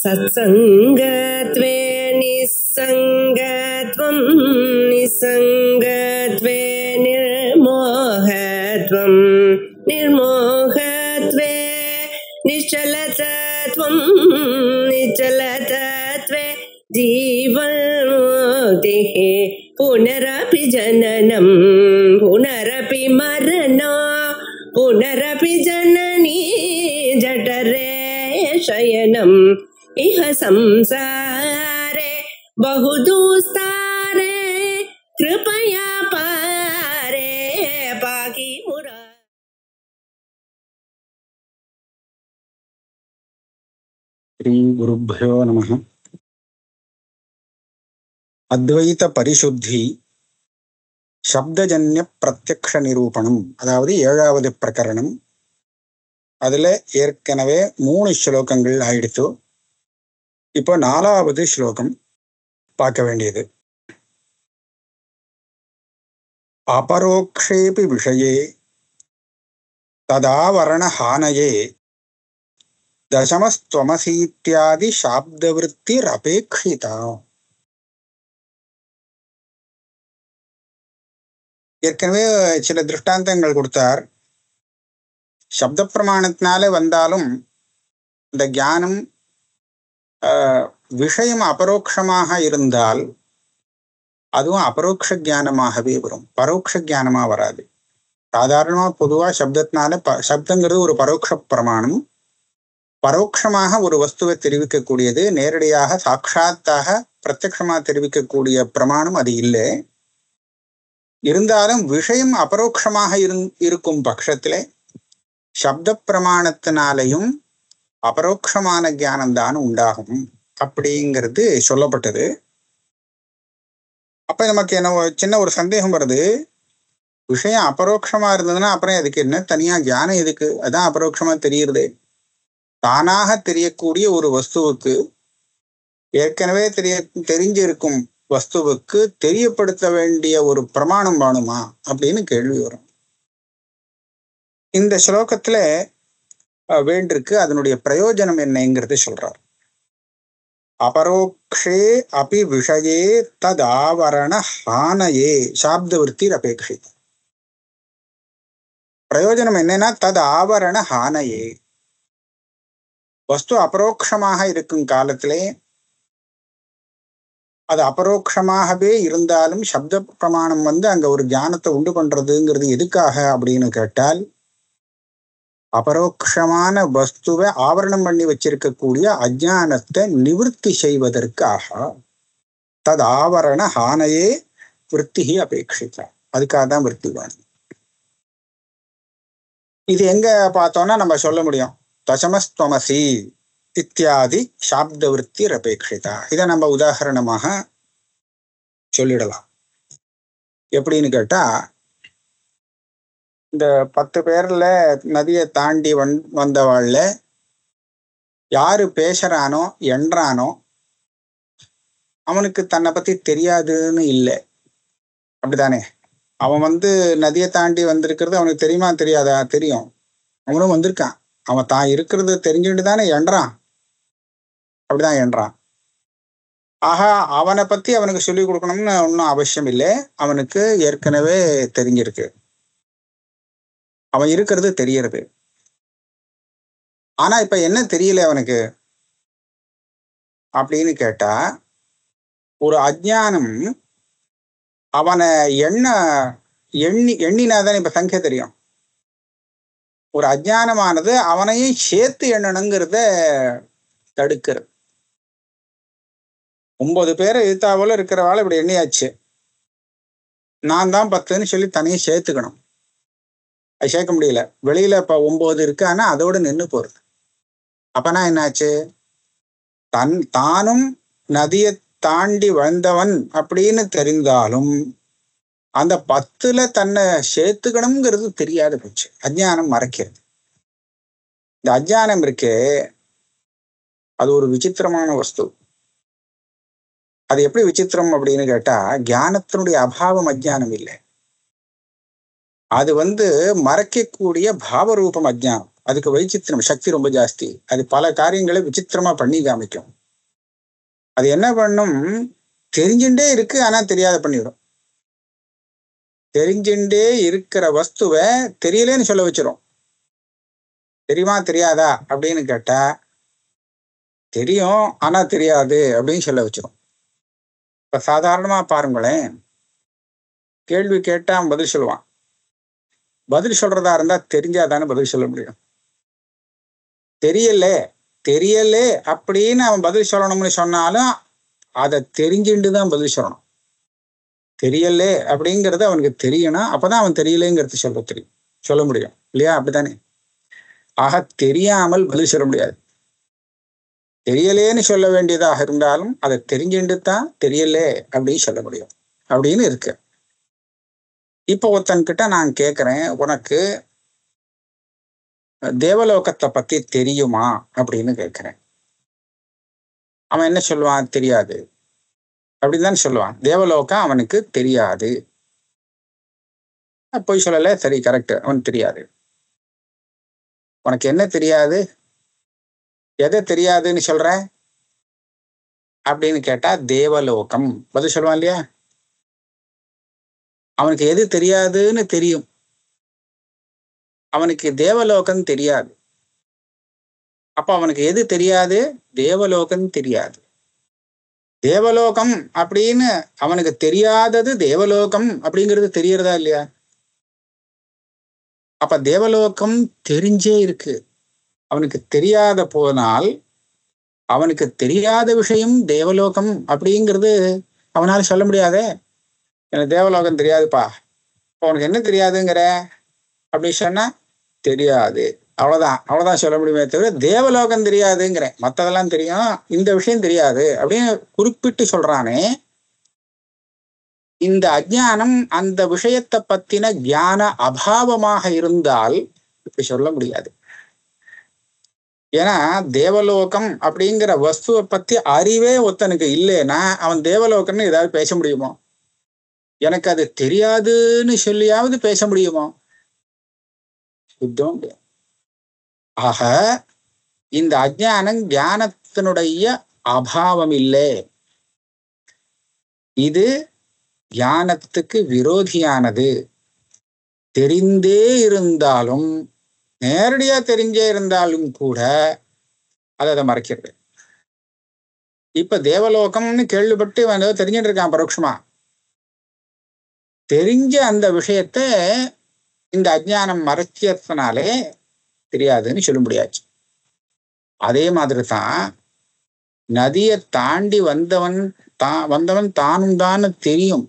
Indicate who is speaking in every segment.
Speaker 1: सत्संगत्वे निस्संगत्वं निस्संगत्वे निर्मोहत्वं निर्मोहत्वे निश्चलतत्वं निश्चलतत्वे जीवन्मुक्तिः पुनरपि जननं पुनरपि मरणं पुनरपि जननी जठरे शयनम् इह संसारे बहुदुस्तारे कृपया पारे पाहि मुरा.
Speaker 2: श्री गुरुभ्यो नमः. அத்வைத பரிசுத்தி சப்தஜன்ய பிரத்யக்ஷ நிரூபணம், அதாவது 7வது பிரகரணம். அதுல ஏற்கனவே 3 ஸ்லோகங்கள் ஆயிடுத்து. இப்போ 4வது ஸ்லோகம் பார்க்க வேண்டியது. அபரோக்ஷேபி விஷயே ததாவரண ஹானயே தசமஸ்துவமசீத்யாதி சாப்தவிருத்திர் அபேக்ஷிதா. ஏற்கனவே சில திருஷ்டாந்தங்கள் கொடுத்தார். சப்த பிரமாணத்தினால வந்தாலும் இந்த ஞானம் விஷயம் அபரோக்ஷமாக இருந்தால் அதுவும் அபரோக்ஷ ஞானமாகவே வரும், பரோட்ச ஞானமா வராது. சாதாரணமா பொதுவா சப்தத்தினால சப்தங்கிறது ஒரு பரோட்ச பிரமாணம். பரோட்சமாக ஒரு வஸ்துவை தெரிவிக்கக்கூடியது, நேரடியாக சாட்சாத்தாக பிரத்யக்ஷமாக தெரிவிக்கக்கூடிய பிரமாணம் அது இல்லை. இருந்தாலும் விஷயம் அபரோக்ஷமாக இருக்கும் பட்சத்திலே சப்த பிரமாணத்தினாலையும் அபரோக்ஷமான ஞானம்தான் உண்டாகும் அப்படிங்கிறது சொல்லப்பட்டது. அப்ப நமக்கு என்ன சின்ன ஒரு சந்தேகம் வருது, விஷயம் அபரோக்ஷமா இருந்ததுன்னா அப்புறம் அதுக்கு என்ன தனியா ஞானம் எதுக்கு? அதான் அபரோக்ஷமா தெரியுறது. தானாக தெரியக்கூடிய ஒரு வஸ்துவுக்கு, ஏற்கனவே தெரிஞ்சிருக்கும் வஸ்துவுக்கு தெரியப்படுத்த வேண்டிய ஒரு பிரமாணம் வேணுமா அப்படின்னு கேள்வி வரும். இந்த ஸ்லோகத்துல வேண்டிருக்கு அதனுடைய பிரயோஜனம் என்னங்கிறது சொல்றார். அபரோக்ஷே அபி விஷயே ததாவரண ஹானயே சாப்தவிருத்திர் அபேக்ஷிதா. பிரயோஜனம் என்னன்னா ததாவரண ஹானயே, வஸ்து அபரோக்ஷமாக இருக்கும் காலத்திலே அது அபரோக்ஷமாகவே இருந்தாலும் சப்த பிரமாணம் அங்க ஒரு ஞானத்தை உண்டு பண்றதுங்கிறது எதுக்காக அப்படின்னு கேட்டால், அபரோக்ஷமான வஸ்துவை ஆவரணம் பண்ணி வச்சிருக்கக்கூடிய அஜானத்தை நிவர்த்தி செய்வதற்காக. தது ஆவரண ஹானையே விருத்தி அபேட்சிதா, அதுக்காக தான் விருத்தி வேணும். இது எங்க பார்த்தோம்னா நம்ம சொல்ல முடியும், தசமஸ்துவமசி இத்தியாதி சாப்த விருத்தி அபேட்சிதா. இதை நம்ம உதாரணமாக சொல்லிடலாம். எப்படின்னு கேட்டா, இந்த 10 பேர்ல நதியை தாண்டி வந்தவாழ்ல யாரு பேசுறானோ என்றானோ அவனுக்கு தன்னை பத்தி தெரியாதுன்னு இல்லை, அப்படித்தானே? அவன் நதியை தாண்டி வந்திருக்கிறது அவனுக்கு தெரியுமா தெரியாதா? தெரியும். அவனும் வந்திருக்கான். அவன் தான் இருக்கிறது தெரிஞ்சுட்டு தானே என்றான், அப்படிதான் என்றான். ஆஹா, அவனை பத்தி அவனுக்கு சொல்லிக் கொடுக்கணும்னு ஒன்றும் அவசியம் இல்லை. அவனுக்கு ஏற்கனவே தெரிஞ்சிருக்கு, அவன் இருக்கிறது தெரியறது. ஆனா இப்ப என்ன தெரியல அவனுக்கு அப்படின்னு கேட்டா, ஒரு அஜ்ஞானம் அவனை எண்ணினாதான் இப்ப சங்கிய தெரியும். ஒரு அஜ்ஞானமானது அவனையும் சேர்த்து எண்ணணுங்கிறத தடுக்கிறது. 9 பேரை எதிர்த்தாவோல இருக்கிறவாள் இப்படி எண்ணியாச்சு, நான் தான் 10ன்னு சொல்லி தனியே சேர்த்துக்கணும். அது சேர்க்க முடியல. வெளியில இப்ப 9 இருக்கு, ஆனா அதோட நின்று போறது. அப்பனா என்னாச்சு, தானும் நதியை தாண்டி வந்தவன் அப்படின்னு தெரிந்தாலும் அந்த 10ல தன்னை சேர்த்துக்கணுங்கிறது தெரியாது போச்சு. அஜ்ஞானம் மறைக்கிறது. இந்த அஜ்ஞானம் இருக்கே, அது ஒரு விசித்திரமான வஸ்து. அது எப்படி விசித்திரம் அப்படின்னு கேட்டா, ஞானத்தினுடைய அபாவம் அஜ்ஞானம் இல்லை. அது மறைக்கக்கூடிய பாவரூபம் அஜ்ஞானம். அதுக்கு வைச்சித்திரம் சக்தி ரொம்ப ஜாஸ்தி. அது பல காரியங்களை விசித்திரமா பண்ணி காமிக்கும். அது என்ன பண்ணும், தெரிஞ்சுட்டே இருக்கு ஆனா தெரியாத பண்ணிடும். தெரிஞ்சுட்டே இருக்கிற வஸ்துவை தெரியலேன்னு சொல்ல வச்சிரும். தெரியுமா தெரியாதா அப்படின்னு கேட்டா தெரியும் ஆனா தெரியாது அப்படின்னு சொல்ல வச்சிரும். இப்ப சாதாரணமா பாருங்களேன், கேள்வி கேட்டா அவன் பதில் சொல்லுவான். பதில் சொல்றதா இருந்தா தெரிஞ்சாதானே பதில் சொல்ல முடியும். தெரியல தெரியல அப்படின்னு அவன் பதில் சொல்லணும்னு சொன்னாலும் அதை தெரிஞ்சுட்டு தான் பதில் சொல்லணும். தெரியல அப்படிங்கிறது அவனுக்கு தெரியணும், அப்பதான் அவன் தெரியலேங்கிறது சொல்ல முடியும் இல்லையா? அப்படித்தானே? ஆக தெரியாமல் பதில் சொல்ல முடியாது. தெரியலேன்னு சொல்ல வேண்டியதாக இருந்தாலும் அதை தெரிஞ்சுட்டு தான் தெரியல அப்படின்னு சொல்ல முடியும் அப்படின்னு இருக்கு. இப்போ ஒருத்தன்கிட்ட நான் கேட்கிறேன், உனக்கு தேவலோகத்தை பத்தி தெரியுமா அப்படின்னு கேட்கிறேன். அவன் என்ன சொல்லுவான்? தெரியாது அப்படின்னு தான் சொல்லுவான். தேவலோகம் அவனுக்கு தெரியாது. போய் சொல்லல, சரி கரெக்ட், அவன் தெரியாது. உனக்கு என்ன தெரியாது? எதை தெரியாதுன்னு சொல்ற அப்படின்னு கேட்டா தேவலோகம் பதில் சொல்லுவான் இல்லையா? அவனுக்கு எது தெரியாதுன்னு தெரியும், அவனுக்கு தேவலோகம் தெரியாது. அப்ப அவனுக்கு எது தெரியாது? தேவலோகம் தெரியாது. தேவலோகம் அப்படின்னு அவனுக்கு தெரியாதது தேவலோகம் அப்படிங்கிறது தெரியறதா இல்லையா? அப்ப தேவலோகம் தெரிஞ்சே இருக்கு. அவனுக்கு தெரியாத போனால் அவனுக்கு தெரியாத விஷயம் தேவலோகம் அப்படிங்கிறது அவனால சொல்ல முடியாதே. எனக்கு தேவலோகம் தெரியாதுப்பா, அவனுக்கு என்ன தெரியாதுங்கிற அப்படின்னு சொன்னா தெரியாது, அவ்வளவுதான் சொல்ல முடியுமே தவிர தேவலோகம் தெரியாதுங்கிறேன். மற்றதெல்லாம் தெரியும், இந்த விஷயம் தெரியாது அப்படின்னு குறிப்பிட்டு சொல்றானே. இந்த அஜ்ஞானம் அந்த விஷயத்தை பத்தின ஞான அபாவமாக இருந்தால் இப்படி சொல்ல முடியாது. ஏன்னா தேவலோகம் அப்படிங்கிற வஸ்துவை பத்தி அறிவே ஒருத்தனுக்கு இல்லைன்னா அவன் தேவலோகம்னு ஏதாவது பேச முடியுமோ? எனக்கு அது தெரியாதுன்னு சொல்லியாவது பேச முடியுமோ? சுத்தம். ஆக இந்த அஜ்ஞானம் ஞானத்தினுடைய அபாவம் இல்லை, இது ஞானத்துக்கு விரோதியானது. தெரிந்தே இருந்தாலும், நேரடியா தெரிஞ்சே இருந்தாலும் கூட அதை மறைக்கிறது. இப்ப தேவலோகம்னு கேள்விப்பட்டு தெரிஞ்சுட்டு இருக்கான் பரோட்சமா. தெரிஞ்ச அந்த விஷயத்த இந்த அஜ்ஞானம் மறைச்சதுனாலே தெரியாதுன்னு சொல்ல முடியாச்சு. அதே மாதிரி தான் நதியை தாண்டி வந்தவன் தானும் தான் தெரியும்.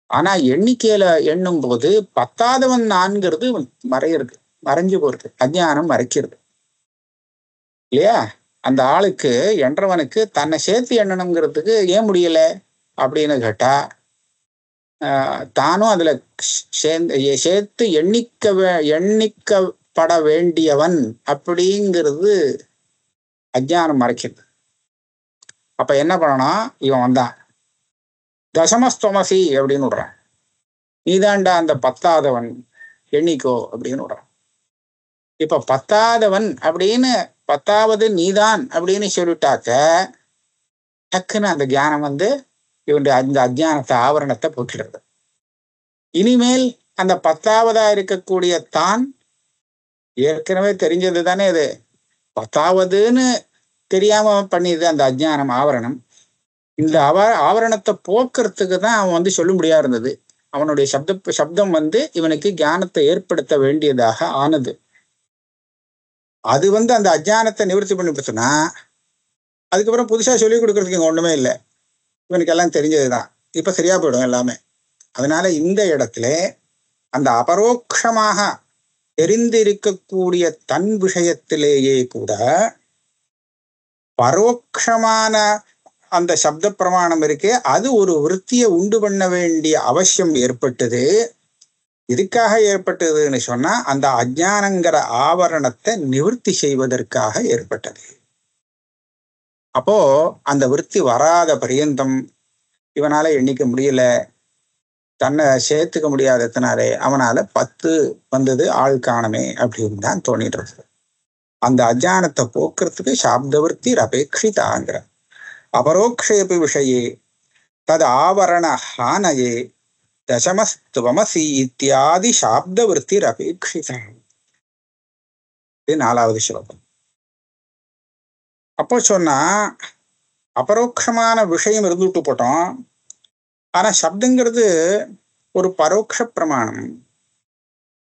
Speaker 2: ஆனா எண்ணிக்கையில எண்ணும் போது பத்தாதவன் நான்கிறது மறைஞ்சு போறது, அஜ்ஞானம் மறைக்கிறது இல்லையா? அந்த ஆளுக்கு என்றவனுக்கு தன்னை சேர்த்து எண்ணணுங்கிறதுக்கு ஏன் முடியல அப்படின்னு கேட்டா, தானும் அதுல சேர்த்து எண்ணிக்கப்பட வேண்டியவன் அப்படிங்கிறது அஜ்ஞானம் மறைக்கிறது. அப்ப என்ன பண்ணணும்? இவன் வந்தான் தசமஸ்தமசி அப்படின்னு விடுறான், நீதாண்டா அந்த பத்தாதவன் எண்ணிக்கோ அப்படின்னு விடுறான். இப்ப பத்தாதவன் அப்படின்னு பத்தாவது நீதான் அப்படின்னு சொல்லிட்டாக்க டக்குன்னு அந்த ஞானம் இவனுடைய அந்த அஜ்ஞானத்தை ஆவரணத்தை போக்கிடுறது. இனிமேல் அந்த பத்தாவதா இருக்கக்கூடிய தான் ஏற்கனவே தெரிஞ்சது தானே, அது பத்தாவதுன்னு தெரியாம பண்ணிது அந்த அஜ்ஞானம் ஆவரணம். இந்த ஆவரணத்தை போக்குறதுக்கு தான் அவன் சொல்ல முடியா இருந்தது. அவனுடைய சப்தம் இவனுக்கு ஞானத்தை ஏற்படுத்த வேண்டியதாக ஆனது. அது அந்த அஜ்ஞானத்தை நிவர்த்தி பண்ணிவிடுச்சுன்னா அதுக்கப்புறம் புதுசா சொல்லிக் கொடுக்கறதுக்கு இங்க ஒண்ணுமே இல்லை, இவனுக்கு எல்லாம் தெரிஞ்சதுதான், இப்ப சரியா போயிடும் எல்லாமே. அதனால இந்த இடத்துல அந்த அபரோக்ஷமாக தெரிந்திருக்கக்கூடிய தன் விஷயத்திலேயே கூட பரோட்சமான அந்த சப்த பிரமாணம் இருக்கே, அது ஒரு விருத்தியை உண்டு பண்ண வேண்டிய அவசியம் ஏற்பட்டது. எதுக்காக ஏற்பட்டதுன்னு சொன்னா அந்த அஜ்ஞானங்கிற ஆவரணத்தை நிவர்த்தி செய்வதற்காக ஏற்பட்டது. அப்போ அந்த விருத்தி வராத பரியந்தம் இவனால எண்ணிக்க முடியல, தன்னை சேர்த்துக்க முடியாததுனாலே அவனால 10 வந்தது ஆள் காணமே அப்படின்னு தான் தோணிடுறது. அந்த அஜ்ஞானத்தை போக்குறதுக்கு சாப்தவர்த்தி அபேட்சிதாங்கிற. அபரோக்ஷேபி விஷயே தது ஆவரண ஹானயே தசமஸ்துவமசி இத்தியாதி சாப்த விற்த்திர் அபேட்சிதா. இது 4வது ஸ்லோகம். அப்போ சொன்னா அபரோக்ஷமான விஷயம் இருந்துட்டு போட்டோம். ஆனா சப்தங்கிறது ஒரு பரோட்ச பிரமாணம்.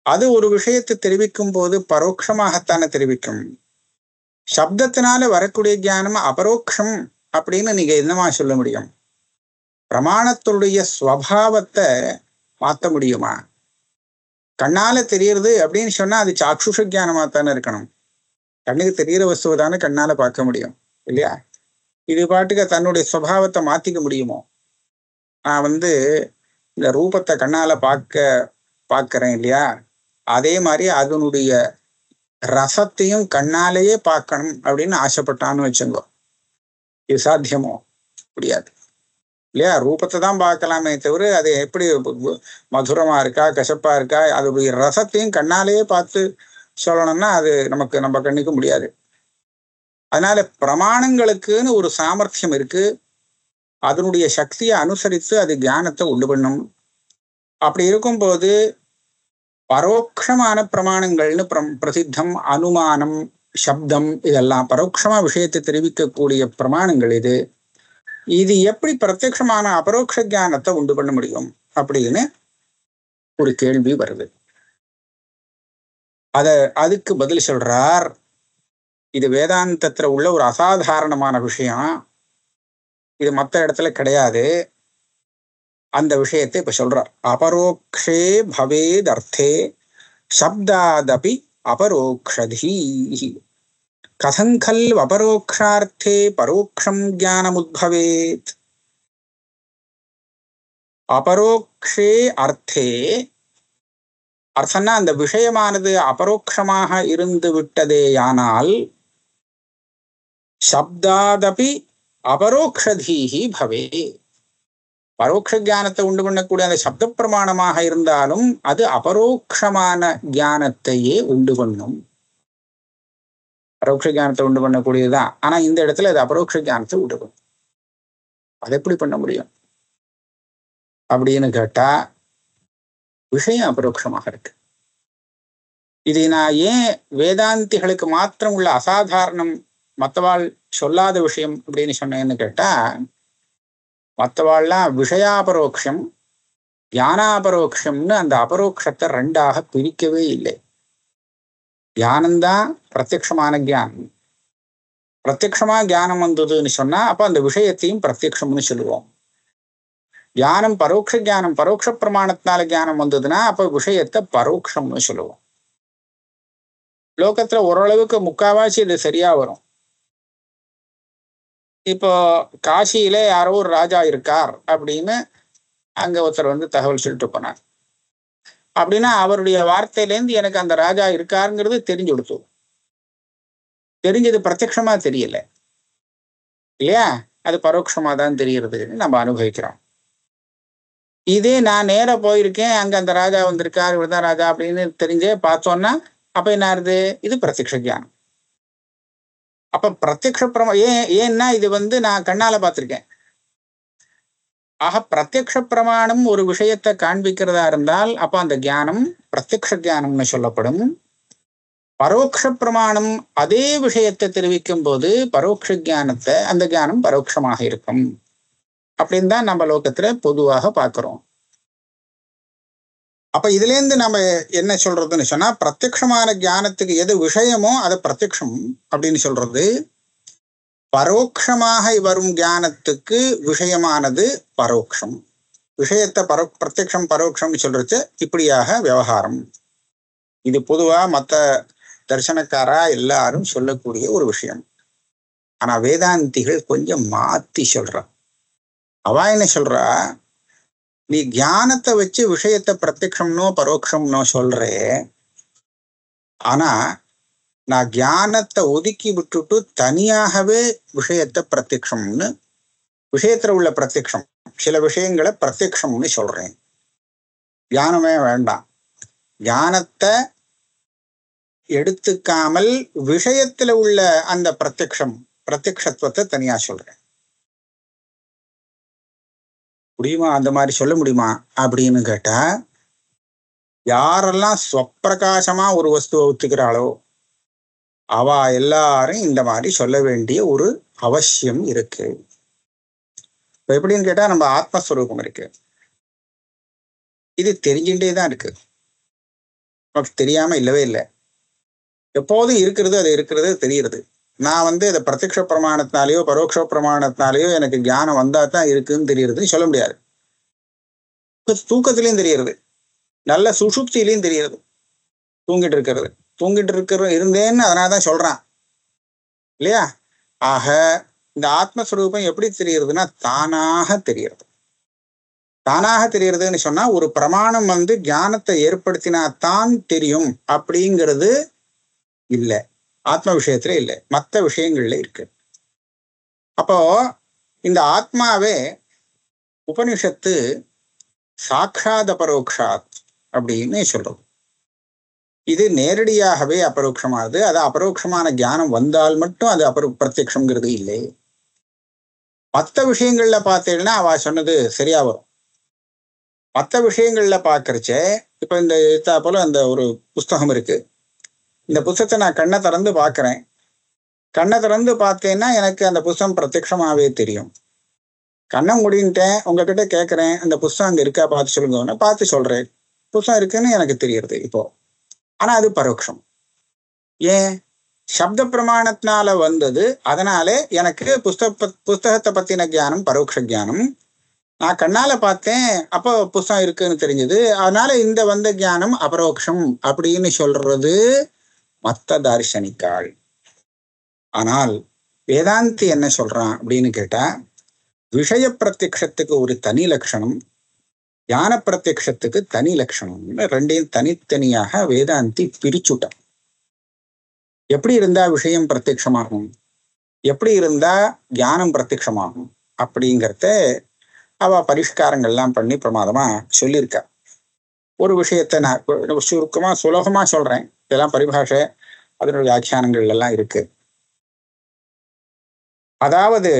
Speaker 2: அது ஒரு விஷயத்தை தெரிவிக்கும் போது பரோட்சமாகத்தானே தெரிவிக்கும். சப்தத்தினால வரக்கூடிய ஞானம் அபரோக்ஷம் அப்படின்னு நீங்க என்னமா சொல்ல முடியும்? பிரமாணத்துடைய ஸ்வபாவத்தை மாற்ற முடியுமா? கண்ணால தெரியறது அப்படின்னு சொன்னா அது சாக்ஷுஷ ஜானமா தானே இருக்கணும். கண்ணுக்கு தெரியற வஸ்துவை தானே கண்ணால பார்க்க முடியும் இல்லையா? இது பாட்டுக்கு தன்னுடைய சுபாவத்தை மாத்திக்க முடியுமோ? நான் இந்த ரூபத்தை கண்ணால பார்க்கிறேன் இல்லையா? அதே மாதிரி அதனுடைய ரசத்தையும் கண்ணாலேயே பார்க்கணும் அப்படின்னு ஆசைப்பட்டான்னு வச்சுங்கோ. இது சாத்தியமோ? முடியாது இல்லையா? ரூபத்தை தான் பார்க்கலாமே தவிர அது எப்படி மதுரமா இருக்கா கசப்பா இருக்கா அதனுடைய ரசத்தையும் கண்ணாலேயே பார்த்து சொல்லணும்னா அது நம்ம கண்ணுக்கு முடியாது. அதனால பிரமாணங்களுக்குன்னு ஒரு சாமர்த்தியம் இருக்கு. அதனுடைய சக்தியை அனுசரித்து அது ஞானத்தை உண்டு பண்ணும். அப்படி இருக்கும்போது பரோட்சமான பிரமாணங்கள்னு பிரசித்தம், அனுமானம், சப்தம், இதெல்லாம் பரோட்சமா விஷயத்தை தெரிவிக்கக்கூடிய பிரமாணங்கள். இது எப்படி பிரத்யட்சமான அபரோக்ஷ ஞானத்தை உண்டு பண்ண முடியும் அப்படின்னு ஒரு கேள்வி வருது. அதுக்கு பதில் சொல்றார், இது வேதாந்தத்துல உள்ள ஒரு அசாதாரணமான விஷயம். இது மற்ற இடத்துல கிடையாது. அந்த விஷயத்தை இப்ப சொல்றார். அபரோக்ஷே பவேத் அர்த்தே சப்தாதபி அபரோக்ஷதி கதங்கல் அபரோக்ஷார்த்தே பரோக்ஷம் ஞானமுத்பவேத். அபரோக்ஷே அர்த்தே, அர்த்தம்னா அந்த விஷயமானது அபரோக்ஷமாக இருந்து விட்டதேயானால் சப்தாதபி அபரோக்ஷதீஹி பவே. பரோட்ச ஞானத்தை உண்டு பண்ணக்கூடிய அந்த சப்த பிரமாணமாக இருந்தாலும் அது அபரோக்ஷமான ஞானத்தையே உண்டு பண்ணும். பரோட்ச ஞானத்தை உண்டு பண்ணக்கூடியதுதான். ஆனா இந்த இடத்துல அது அபரோக்ஷ ஞானத்தை உண்டு பண்ணும். அது எப்படி பண்ண முடியும் அப்படின்னு கேட்டா, விஷயம் அபரோக்ஷமாக இருக்கு. இது நான் ஏன் வேதாந்திகளுக்கு மாத்திரம் உள்ள அசாதாரணம், மற்றவாள் சொல்லாத விஷயம் அப்படின்னு சொன்னேன்னு கேட்டா, மற்றவாள்லாம் விஷயாபரோக்ஷம் ஞானாபரோக்ஷம்னு அந்த அபரோக்ஷத்தை 2ஆக பிரிக்கவே இல்லை. தியானம்தான் பிரத்யக்ஷமான ஜானம். பிரத்யக்ஷமா ஜானம் வந்ததுன்னு சொன்னா அப்ப அந்த விஷயத்தையும் பிரத்யக்ஷம்னு சொல்லுவோம். ஞானம் பரோட்ச ஜானம், பரோட்ச பிரமாணத்தினால ஞானம் வந்ததுன்னா அப்ப விஷயத்தை பரோட்சம்னு சொல்லுவோம். லோகத்துல ஓரளவுக்கு முக்காவாசி இது சரியா வரும். இப்போ காசியில யாரோ ஒரு ராஜா இருக்கார் அப்படின்னு அங்க ஒருத்தர் தகவல் சொல்லிட்டு போனார். அப்படின்னா அவருடைய வார்த்தையிலேருந்து எனக்கு அந்த ராஜா இருக்காருங்கிறது தெரிஞ்சு கொடுத்து. தெரிஞ்சது பிரத்யக்ஷமா தெரியல இல்லையா? அது பரோட்சமா தான் தெரிகிறதுன்னு நம்ம அனுபவிக்கிறோம். இதே நான் நேர போயிருக்கேன், அங்க அந்த ராஜா வந்திருக்காரு, இவர்தான் ராஜா அப்படின்னு தெரிஞ்சே பார்த்தோம்னா அப்ப என்ன ஆறுது? இது பிரத்யக்ஷ ஞானம். அப்ப பிரத்யக்ஷ ஏன்னா இது நான் கண்ணால பார்த்திருக்கேன். ஆக பிரத்யக்ஷ பிரமாணம் ஒரு விஷயத்தை காண்பிக்கிறதா இருந்தால் அப்ப அந்த ஞானம் பிரத்யக்ஷ ஞானம்னு சொல்லப்படும். பரோட்ச பிரமாணம் அதே விஷயத்தை தெரிவிக்கும் போது பரோட்ச ஞானத்தை, அந்த ஞானம் பரோட்சமாக இருக்கும் அப்படின்னு தான் நம்ம லோகத்துல பொதுவாக பார்க்கிறோம். அப்ப இதுல இருந்து நம்ம என்ன சொல்றதுன்னு சொன்னா, பிரத்யக்ஷமான ஞானத்துக்கு எது விஷயமோ அதை பிரத்யக்ஷம் அப்படின்னு சொல்றது. பரோட்சமாக வரும் ஞானத்துக்கு விஷயமானது பரோட்சம். விஷயத்தை பிரத்யக்ஷம் பரோட்சம்னு சொல்றது இப்படியாக விவகாரம். இது பொதுவா மற்ற தர்சனக்காரா எல்லாரும் சொல்லக்கூடிய ஒரு விஷயம். ஆனா வேதாந்திகள் கொஞ்சம் மாத்தி சொல்றா. அவ என்ன சொல்றா, நீ ஞானத்தை வச்சு விஷயத்தை பிரத்யக்ஷம்னோ பரோட்சம்னோ சொல்றே, ஆனா நான் ஞானத்தை ஒதுக்கி விட்டுட்டு தனியாகவே விஷயத்தை பிரத்யக்ஷம்னு, விஷயத்துல உள்ள பிரத்யக்ஷம், சில விஷயங்களை பிரத்யக்ஷம்னு சொல்றேன். ஞானமே வேண்டாம், ஞானத்தை எடுத்துக்காமல் விஷயத்துல உள்ள அந்த பிரத்யக்ஷத்துவத்தை தனியா சொல்றேன். முடியுமா? அந்த மாதிரி சொல்ல முடியுமா அப்படின்னு கேட்டா, யாரெல்லாம் ஸ்வப்பிரகாசமா ஒரு வஸ்துவை ஒத்துக்கிறாளோ அவ எல்லாரும் இந்த மாதிரி சொல்ல வேண்டிய ஒரு அவசியம் இருக்கு. இப்ப எப்படின்னு கேட்டா, நம்ம ஆத்மஸ்வரூபம் இருக்கு, இது தெரிஞ்சுட்டே தான் இருக்கு, நமக்கு தெரியாம இல்லவே இல்லை. எப்போதும் இருக்கிறது, அது இருக்கிறது தெரிகிறது. நான் இதை பிரத்யக்ஷ பிரமாணத்தினாலேயோ பரோட்ச பிரமாணத்தினாலேயோ எனக்கு ஞானம் வந்தா தான் இருக்குன்னு தெரியுறதுன்னு சொல்ல முடியாது. தூக்கத்திலையும் தெரிகிறது, நல்ல சுஷுப்தியிலையும் தெரிகிறது. தூங்கிட்டு இருந்தேன்னு அதனாலதான் சொல்றான் இல்லையா? ஆக இந்த ஆத்மஸ்வரூபம் எப்படி தெரிகிறதுனா தானாக தெரிகிறது. தானாக தெரியறதுன்னு சொன்னா ஒரு பிரமாணம் ஞானத்தை ஏற்படுத்தினாத்தான் தெரியும் அப்படிங்கிறது இல்லை, ஆத்ம விஷயத்துல இல்லை, மற்ற விஷயங்கள்ல இருக்கு. அப்போ இந்த ஆத்மாவே உபனிஷத்து சாட்சாத் அபரோக்ஷாத் அப்படின்னு சொல்றது. இது நேரடியாகவே அபரோக்ஷமானது. அது அபரோக்ஷமான ஞானம் வந்தால் மட்டும் அது பிரத்யக்ஷங்கிறது இல்லை. மற்ற விஷயங்கள்ல பார்த்தீங்கன்னா அவ சொன்னது சரியா வரும். மற்ற விஷயங்கள்ல பார்க்கறச்சே இப்ப இந்த எழுத்தா போல அந்த ஒரு புஸ்தகம் இருக்கு, இந்த புஸ்தகத்தை நான் கண்ணை திறந்து பார்க்கறேன். கண்ணை திறந்து பார்த்தேன்னா எனக்கு அந்த புஸ்தகம் பிரத்யக்ஷமாவே தெரியும். கண்ணை முடின்ட்டேன், உங்ககிட்ட கேட்கறேன் அந்த புஸ்தகம் அங்க இருக்கா பார்த்து சொல்லுங்க, பார்த்து சொல்றேன் புஸ்தகம் இருக்குன்னு எனக்கு தெரியுது இப்போ. ஆனா அது பரோட்சம். ஏன்? சப்த பிரமாணத்தினால வந்தது, அதனாலே எனக்கு புஸ்தகத்தை பத்தின ஞானம் பரோட்ச ஞானம். நான் கண்ணால பார்த்தேன், அப்போ புஸ்தகம் இருக்குன்னு தெரிஞ்சது, அதனால இந்த ஞானம் அபரோக்ஷம் அப்படின்னு சொல்றது மத்த தார்சனிக்காள். ஆனால் வேதாந்தி என்ன சொல்றான் அப்படின்னு கேட்டா, விஷய பிரத்யக்ஷத்துக்கு ஒரு தனி லட்சணம், ஞான பிரத்யக்ஷத்துக்கு தனி லட்சணம், ரெண்டையும் தனித்தனியாக வேதாந்தி பிரிச்சுட்டான். எப்படி இருந்தா விஷயம் பிரத்யக்ஷமாகும், எப்படி இருந்தா ஞானம் பிரத்யக்ஷமாகும் அப்படிங்கிறத அவ பரிஷ்காரங்கள்லாம் பண்ணி பிரமாதமா சொல்லியிருக்கா. ஒரு விஷயத்தை நான் சுருக்கமா சுலபமா சொல்றேன், இதெல்லாம் பரிபாஷை அதனுடைய வியாக்கியானங்கள் எல்லாம் இருக்கு. அதாவது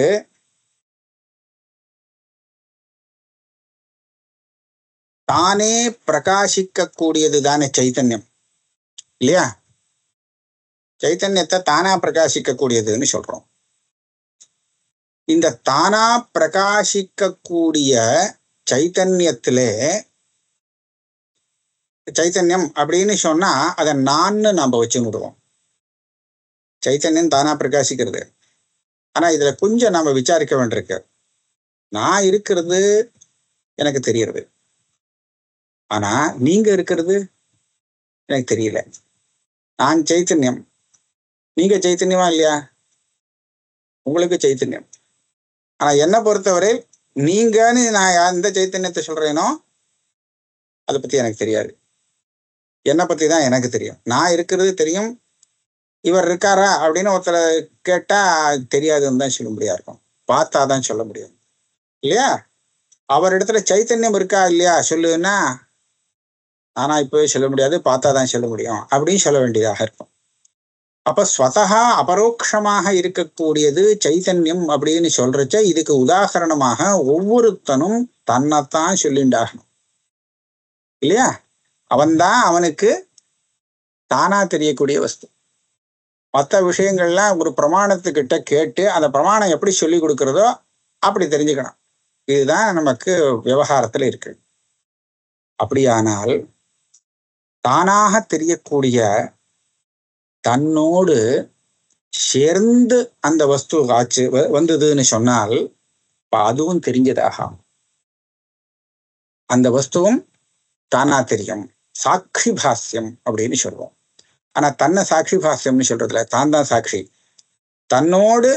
Speaker 2: தானே பிரகாசிக்க கூடியது தானே சைத்தன்யம் இல்லையா? சைத்தன்யத்தை தானா பிரகாசிக்க கூடியதுன்னு சொல்றோம். இந்த தானா பிரகாசிக்க கூடிய சைத்தன்யத்திலே, சைத்தன்யம் அப்படின்னு சொன்னா அதை நான்னு நாம வச்சு விடுவோம். சைத்தன்யம் தானா பிரகாசிக்கிறது. ஆனா இதுல கொஞ்சம் நாம விசாரிக்க வேண்டியிருக்கு. நான் இருக்கிறது எனக்கு தெரியுது, ஆனா நீங்க இருக்கிறது எனக்கு தெரியல. நான் சைத்தன்யம், நீங்க சைத்தன்யமா இல்லையா? உங்களுக்கு சைத்தன்யம். ஆனா என்னை பொறுத்தவரை நீங்கன்னு நான் எந்த சைத்தன்யத்தை சொல்றேனோ அதை பத்தி எனக்கு தெரியாது. என்னை பத்தி தான் எனக்கு தெரியும். நான் இருக்கிறது தெரியும், இவர் இருக்காரா அப்படின்னு ஒருத்தரை கேட்டா தெரியாதுன்னு தான் சொல்ல முடியா இருக்கும், பார்த்தாதான் சொல்ல முடியும் இல்லையா? அவர் இடத்துல சைத்தன்யம் இருக்கா இல்லையா சொல்லுன்னா ஆனா இப்பவே சொல்ல முடியாது, பார்த்தாதான் சொல்ல முடியும் அப்படின்னு சொல்ல வேண்டியதாக இருக்கும். அப்ப ஸ்வதகா அபரோக்ஷமாக இருக்கக்கூடியது சைத்தன்யம் அப்படின்னு சொல்றச்ச இதுக்கு உதாரணமாக ஒவ்வொருத்தனும் தன்னைத்தான் சொல்லிண்டாகணும் இல்லையா? அவன்தான் அவனுக்கு தானா தெரியக்கூடிய வஸ்து. மற்ற விஷயங்கள்லாம் ஒரு பிரமாணத்துக்கிட்ட கேட்டு அந்த பிரமாணம் எப்படி சொல்லி கொடுக்கறதோ அப்படி தெரிஞ்சுக்கணும். இதுதான் நமக்கு விவகாரத்துல இருக்கு. அப்படியானால் தானாக தெரியக்கூடிய தன்னோடு சேர்ந்து அந்த வஸ்து ஆச்சு வந்ததுன்னு சொன்னால் அதுவும் தெரிஞ்சதாகும். அந்த வஸ்துவும் தானா தெரியும், சாட்சி பாஸ்யம் அப்படின்னு சொல்லுவோம். ஆனா தன்னை சாட்சி பாஸ்யம்னு சொல்றதுல தான் தான் சாட்சி. தன்னோடு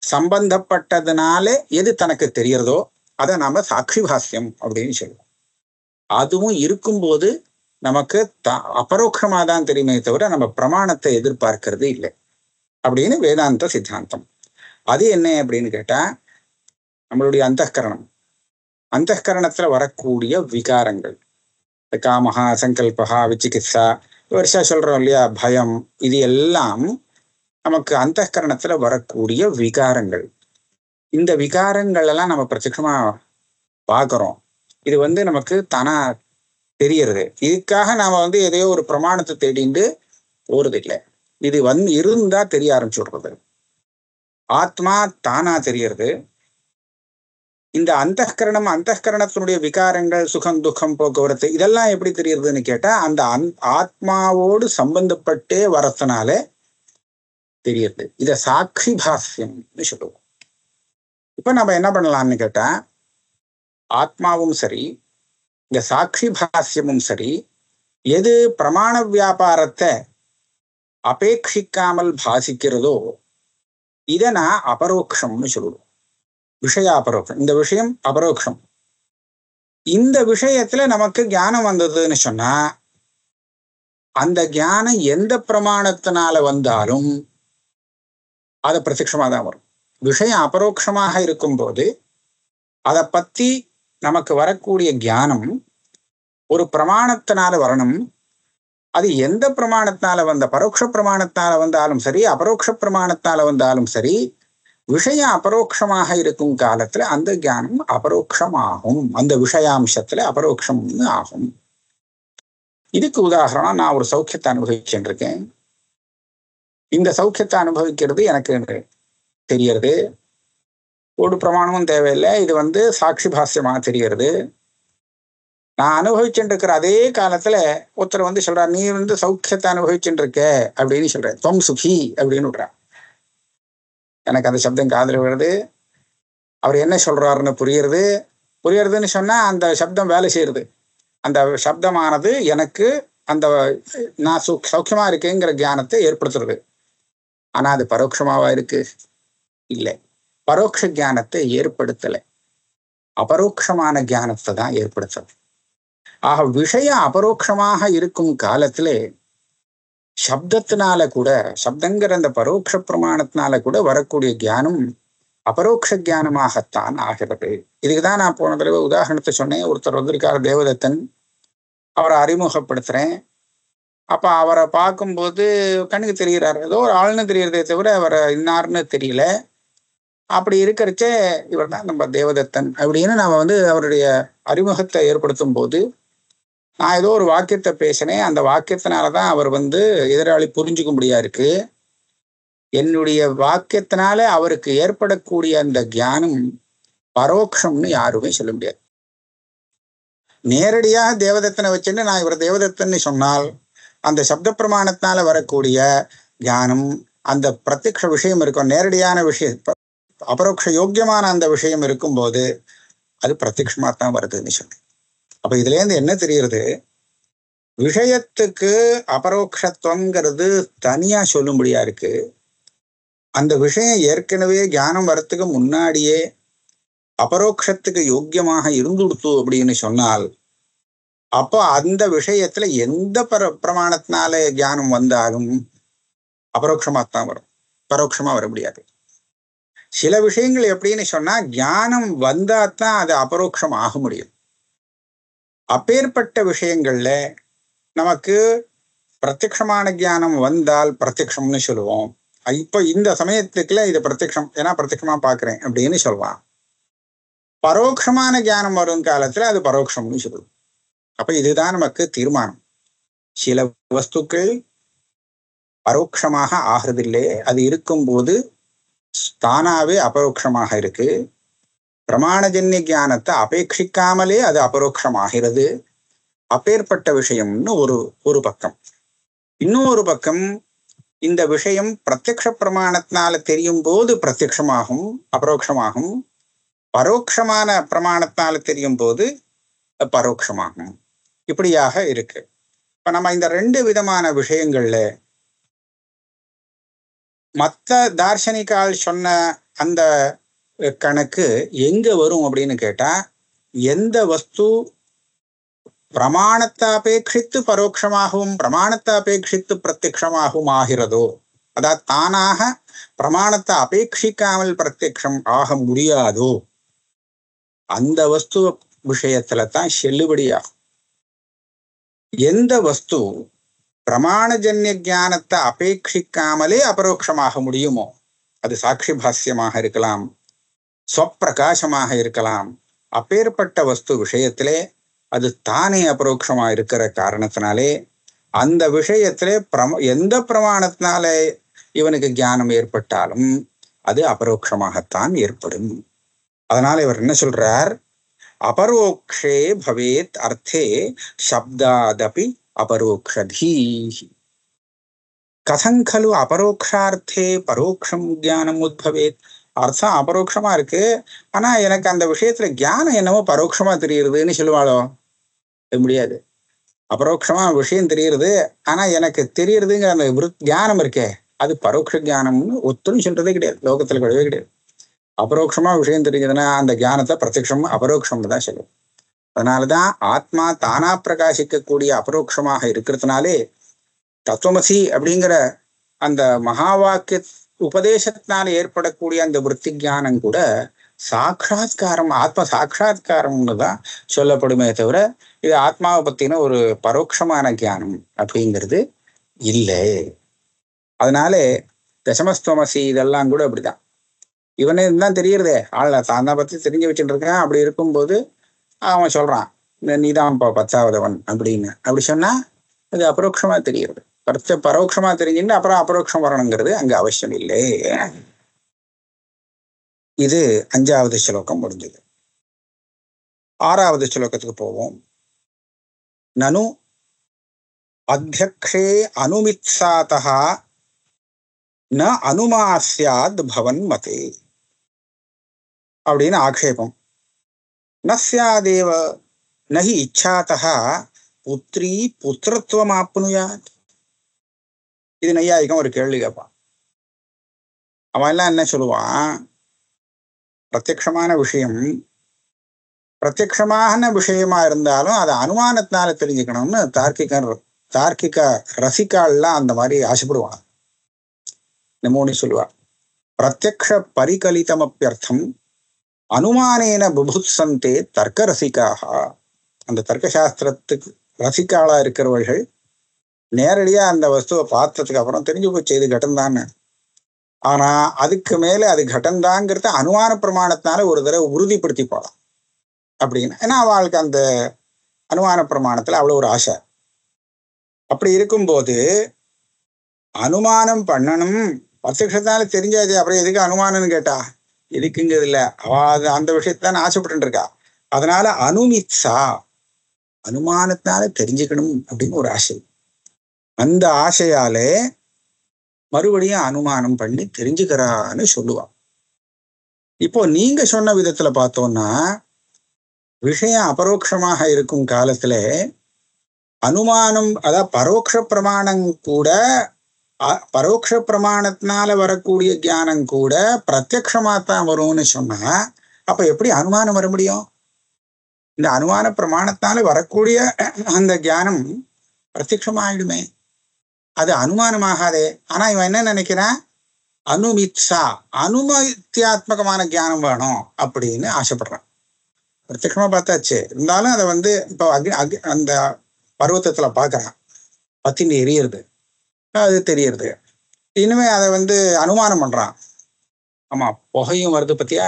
Speaker 2: சம்பந்தப்பட்டதுனால எது தனக்கு தெரியறதோ அதை நாம சாட்சி பாஸ்யம் அப்படின்னு சொல்லுவோம். அதுவும் இருக்கும்போது நமக்கு அபரோக்ஷமா தான் தெரியுமே தவிர நம்ம பிரமாணத்தை எதிர்பார்க்கறது இல்லை அப்படின்னு வேதாந்த சித்தாந்தம். அது என்ன அப்படின்னு கேட்டா, நம்மளுடைய அந்தகரணத்துல வரக்கூடிய விகாரங்கள், காமஹா, சங்கல்பகா, விசிகித்சா, வருஷா சொல்றோம் இல்லையா, பயம், இது எல்லாம் நமக்கு அந்தகரணத்துல வரக்கூடிய விகாரங்கள். இந்த விகாரங்கள் எல்லாம் நம்ம பிரத்யட்சமா பார்க்கிறோம். இது நமக்கு தானா தெரியறது. இதுக்காக நாம எதையோ ஒரு பிரமாணத்தை தேடிண்டு போறது இல்லை. இது இருந்தா தெரிய ஆரம்பிச்சுடுறது. ஆத்மா தானா தெரியறது. இந்த அந்தகரணத்தினுடைய விகாரங்கள், சுகம் துக்கம், போக்குவரத்து இதெல்லாம் எப்படி தெரியறதுன்னு கேட்டா அந்த ஆத்மாவோடு சம்பந்தப்பட்டே வரத்தினால தெரியறது. இத சாட்சி பாஸ்யம்னு சொல்லுவோம். இப்ப நம்ம என்ன பண்ணலாம்னு கேட்டா, ஆத்மாவும் சரி இந்த சாட்சி பாஸ்யமும் சரி எது பிரமாண வியாபாரத்தை அபேட்சிக்காமல் பாசிக்கிறதோ இதை நான் அபரோக்ஷம்னு சொல்லுவோம். விஷய அபரோக்ஷம். இந்த விஷயம் அபரோக்ஷம். இந்த விஷயத்துல நமக்கு ஞானம் வந்ததுன்னு சொன்னா அந்த ஞானம் எந்த பிரமாணத்தினால வந்தாலும் அது பிரத்யட்சமா தான் வரும். விஷயம் அபரோக்ஷமாக இருக்கும்போது அதை பத்தி நமக்கு வரக்கூடிய ஞானம் ஒரு பிரமாணத்தினால வரணும். அது எந்த பிரமாணத்தினால பரோட்ச பிரமாணத்தினால வந்தாலும் சரி, அபரோக்ஷ பிரமாணத்தினால வந்தாலும் சரி, விஷயம் அபரோக்ஷமாக இருக்கும் காலத்துல அந்த ஞானம் அபரோக்ஷமாகும். அந்த விஷயாம்சத்துல அபரோக்ஷம்னு ஆகும். இதுக்கு உதாரணம், நான் ஒரு சௌக்கியத்தை அனுபவிச்சுருக்கேன். இந்த சௌக்கியத்தை அனுபவிக்கிறது எனக்கு தெரியறது. ஒரு பிரமாணமும் தேவையில்லை. இது சாட்சி பாஸ்யமாக தெரியறது. நான் அனுபவிச்சுட்டு இருக்கிற அதே காலத்துல ஒருத்தர் சொல்றார், நீ சௌக்கியத்தை அனுபவிச்சுட்டு இருக்க அப்படின்னு சொல்ற, தொம் சுகி அப்படின்னு விடுறார். எனக்கு அந்த சப்தம் காதுல விடுறது. அவர் என்ன சொல்றாருன்னு புரியறதுன்னு சொன்னா அந்த சப்தம் வேலை செய்யறது. அந்த சப்தமானது எனக்கு அந்த நான் சௌக்கியமா இருக்கேங்கிற ஞானத்தை ஏற்படுத்துறது. ஆனா அது பரோட்சமாவா இருக்கு? இல்லை, பரோட்ச ஞானத்தை ஏற்படுத்தலை, அபரோக்ஷமான ஞானத்தை தான் ஏற்படுத்துறது. ஆக விஷயம் அபரோக்ஷமாக இருக்கும் காலத்துல சப்தத்தினால கூட, சப்தங்கிற அந்த பரோட்ச பிரமாணத்தினால கூட வரக்கூடிய ஞானம் அபரோக்ஷ ஞானமாகத்தான் ஆகிறது. இதுக்குதான் நான் போன தடவை உதாரணத்தை சொன்னேன். ஒருத்தர் வந்திருக்காரு, தேவதத்தன். அவரை அறிமுகப்படுத்துறேன். அப்ப அவரை பார்க்கும்போது கண்ணுக்கு தெரிகிறார், ஏதோ ஒரு ஆள்னு தெரியறதே தவிர அவரை இன்னார்னு தெரியல. அப்படி இருக்கிறச்சே இவர் தான் நம்ம தேவதத்தன் அப்படின்னு நாம அவருடைய அறிமுகத்தை ஏற்படுத்தும் போது நான் ஏதோ ஒரு வாக்கியத்தை பேசினேன். அந்த வாக்கியத்தினாலதான் அவர் எதிராளி புரிஞ்சுக்க முடியா இருக்கு. என்னுடைய வாக்கியத்தினால அவருக்கு ஏற்படக்கூடிய அந்த ஞானம் பரோட்சம்னு யாருமே சொல்ல முடியாது. நேரடியாக தேவதத்தனை வச்சுன்னு நான் இவர் தேவதத்தன்னு சொன்னால் அந்த சப்த பிரமாணத்தினால வரக்கூடிய ஞானம், அந்த பிரத்யக்ஷ விஷயம் இருக்கும், நேரடியான விஷயம், அபரோக்ஷ யோக்கியமான அந்த விஷயம் இருக்கும்போது அது பிரத்யக்ஷமா தான் வருதுன்னு சொல்லு. அப்ப இதுல இருந்து என்ன தெரியுது? விஷயத்துக்கு அபரோக்ஷத்துவங்கிறது தனியா சொல்லும்படியா இருக்கு. அந்த விஷயம் ஏற்கனவே ஞானம் வரத்துக்கு முன்னாடியே அபரோக்ஷத்துக்கு யோக்கியமாக இருந்துடுத்து அப்படின்னு சொன்னால் அப்போ அந்த விஷயத்துல எந்த பிரமாணத்தினால ஞானம் வந்தாலும் அபரோக்ஷமாத்தான் வரும், பரோட்சமா வர முடியாது. சில விஷயங்கள் எப்படின்னு சொன்னா ஞானம் வந்தாதான் அது அபரோக்ஷம் ஆக முடியும். அப்பேற்பட்ட விஷயங்கள்ல நமக்கு பிரத்யக்ஷமான ஞானம் வந்தால் பிரத்யக்ஷம்னு சொல்லுவோம். இப்போ இந்த சமயத்துக்குள்ள இது பிரத்யக்ஷம், ஏன்னா பிரத்யக்ஷமா பாக்குறேன் அப்படின்னு சொல்லுவான். பரோட்சமான ஞானம் வரும் காலத்துல அது பரோட்சம்னு சொல்லுவோம். அப்ப இதுதான் நமக்கு தீர்மானம். சில வஸ்துக்கள் பரோட்சமாக ஆகிறதில்லை, அது இருக்கும்போது தானாவே அபரோக்ஷமாக இருக்கு. பிரமாணஜன்ய ஞானத்தை அபேட்சிக்காமலே அது அபரோக்ஷமாகிறது. அப்பேற்பட்ட விஷயம்னு ஒரு பக்கம். இன்னொரு பக்கம், இந்த விஷயம் பிரத்யக்ஷ பிரமாணத்தினால தெரியும் போது பிரத்யக்ஷமாகும், அபரோக்ஷமாகும். பரோட்சமான பிரமாணத்தினால தெரியும் போது பரோட்சமாகும். இப்படியாக இருக்கு. இப்ப நம்ம இந்த ரெண்டு விதமான விஷயங்கள்ல மற்ற தார்சனிகால் சொன்ன அந்த கணக்கு எங்க வரும் அப்படின்னு கேட்டா, எந்த வஸ்து பிரமாணத்தை அபேட்சித்து பரோட்சமாகவும் பிரமாணத்தை அபேட்சித்து பிரத்யக்ஷமாகவும் ஆகிறதோ, அதாவது தானாக பிரமாணத்தை அபேட்சிக்காமல் பிரத்யக்ஷம் ஆக முடியாதோ அந்த வஸ்து விஷயத்துல தான் செல்லுபடியாகும். எந்த வஸ்து பிரமாணஜன்ய ஞானத்தை அபேட்சிக்காமலே அபரோக்ஷமாக முடியுமோ, அது சாட்சி பாஸ்யமாக இருக்கலாம், ஸ்வப்பிரகாசமாக இருக்கலாம். அப்பேற்பட்ட வஸ்து விஷயத்திலே அது தானே அபரோக்ஷமா இருக்கிற காரணத்தினாலே அந்த விஷயத்திலே எந்த பிரமாணத்தினாலே இவனுக்கு ஞானம் ஏற்பட்டாலும் அது அபரோக்ஷமாகத்தான் ஏற்படும். அதனால இவர் என்ன சொல்றார், அபரோக்ஷே பவேத் அர்த்தே சப்தாதபி அபரோக்ஷதீ. கதங்கலு அபரோக்ஷார்த்தே பரோக்ஷம் ஞானம் உத்பவேத். அர்த்தம் அபரோக்ஷமா இருக்கு, ஆனா எனக்கு அந்த விஷயத்துல ஞானம் என்னவோ பரோட்சமா தெரியுதுன்னு சொல்லுவாளோ? முடியாது. அபரோக்ஷமா விஷயம் தெரியுது, ஆனா எனக்கு தெரியறதுங்கிற அந்த ஞானம் இருக்கே அது பரோட்ச ஞானம்னு ஒத்தரும் சொல்றதே கிடையாது, லோகத்துல கிடையவே கிடையாது. அபரோக்ஷமா விஷயம் தெரிஞ்சதுன்னா அந்த ஞானத்தை பிரத்யக்ஷம் அபரோக்ஷம்னு தான் சொல்லுவோம். அதனாலதான் ஆத்மா தானா பிரகாசிக்கக்கூடிய அபரோக்ஷமாக இருக்கிறதுனாலே தத்துவமசி அப்படிங்கிற அந்த மகா வாக்கிய உபதேசத்தினால ஏற்படக்கூடிய அந்த விருத்தி ஞானம் கூட சாட்சாத்காரம், ஆத்ம சாட்சாத்காரம்னு தான் சொல்லப்படுமே தவிர இது ஆத்மாவை பத்தின ஒரு பரோட்சமான ஞானம் அப்படிங்கிறது இல்லை. அதனாலே தசமஸ்துவமசி இதெல்லாம் கூட அப்படிதான். இவனே தான் தெரியறதே, ஆள தான் தான் பத்தி தெரிஞ்சு வச்சுட்டு இருக்கான். அப்படி இருக்கும்போது அவன் சொல்றான் நீதான் பத்தாவதவன் அப்படின்னு. அப்படி சொன்னா அது அபரோக்ஷமா தெரியுது. பரோட்சமா தெரிஞ்சுட்டு அப்புறம் அபரோக்ஷம் வரணுங்கிறது அங்க அவசியம் இல்லை. இது 5வது ஸ்லோகம் முடிஞ்சது. 6வது ஸ்லோகத்துக்கு போவோம். நனு அத்யக்ஷே அனுமித்சாதஹ ந அனுமாஸ்யாத் பவன் மதே அப்படின்னு ஆக்ஷேபம். நஸ்யாதேவ நஹி இச்சாதஹ புத்ரி புத்திரத்துவம் ஆப்னுயாத். இது நையாயிகம் ஒரு கேள்வி கேட்பான். அவன் எல்லாம் என்ன சொல்லுவான், பிரத்யக்ஷமான விஷயம் பிரத்யக்ஷமான விஷயமா இருந்தாலும் அதை அனுமானத்தினால தெரிஞ்சுக்கணும்னு தார்க்கிக ரசிகால்லாம் அந்த மாதிரி ஆசைப்படுவான். நமோனி சொல்லுவா, பிரத்யக்ஷ பரிகலிதமப்பியர்த்தம் அனுமானேன புபுத்சந்தே தர்க்க ரசிகாக. அந்த தர்க்க சாஸ்திரத்துக்கு ரசிகாலா இருக்கிறவர்கள் நேரடியா அந்த வஸ்துவை பார்த்ததுக்கு அப்புறம் தெரிஞ்சு போச்சு இது கடன்தான்னு. ஆனா அதுக்கு மேல அது கடன்தாங்கிறத அனுமான பிரமாணத்தினால ஒரு தடவை உறுதிப்படுத்தி போகலாம் அப்படின்னு. ஏன்னா அவளுக்கு அந்த அனுமான பிரமாணத்துல அவ்வளவு ஒரு ஆசை. அப்படி இருக்கும்போது அனுமானம் பண்ணணும், பிரத்யக்ஷத்தால தெரிஞ்சாது, அப்புறம் எதுக்கு அனுமானம்னு கேட்டா எதுக்குங்கிறது இல்ல, அவ அந்த விஷயத்தான் ஆசைப்பட்டு இருக்கா. அதனால அனுமித்சா, அனுமானத்தினால தெரிஞ்சுக்கணும் அப்படின்னு ஒரு ஆசை. அந்த ஆசையாலே மறுபடியும் அனுமானம் பண்ணி தெரிஞ்சுக்கிறான்னு சொல்லுவான். இப்போ நீங்க சொன்ன விதத்துல பார்த்தோம்னா விஷயம் அபரோக்ஷமாக இருக்கும் காலத்துல அனுமானம், அதாவது பரோட்ச பிரமாணம் கூட, பரோட்ச பிரமாணத்தினால வரக்கூடிய ஞானம் கூட பிரத்யக்ஷமாத்தான் வரும்னு சொன்னா அப்ப எப்படி அனுமானம் வர முடியும்? இந்த அனுமான பிரமாணத்தினால வரக்கூடிய அந்த ஞானம் பிரத்யக்ஷமாயிடுமே, அது அனுமானமாகாதே. ஆனா இவன் என்ன நினைக்கிறான், அனுமித்சா அனுமத்தியாத்மகமான ஞானம் வேணும் அப்படின்னு ஆசைப்படுறான். பிரத்யக்ஷமா பார்த்தாச்சு, இருந்தாலும் அதை இப்போ அந்த பருவத்தத்துல பாக்குறான், பத்தினி எரியறது, அது தெரியறது. இனிமே அதை அனுமானம் பண்றான். ஆமா புகையும் வருது பத்தியா,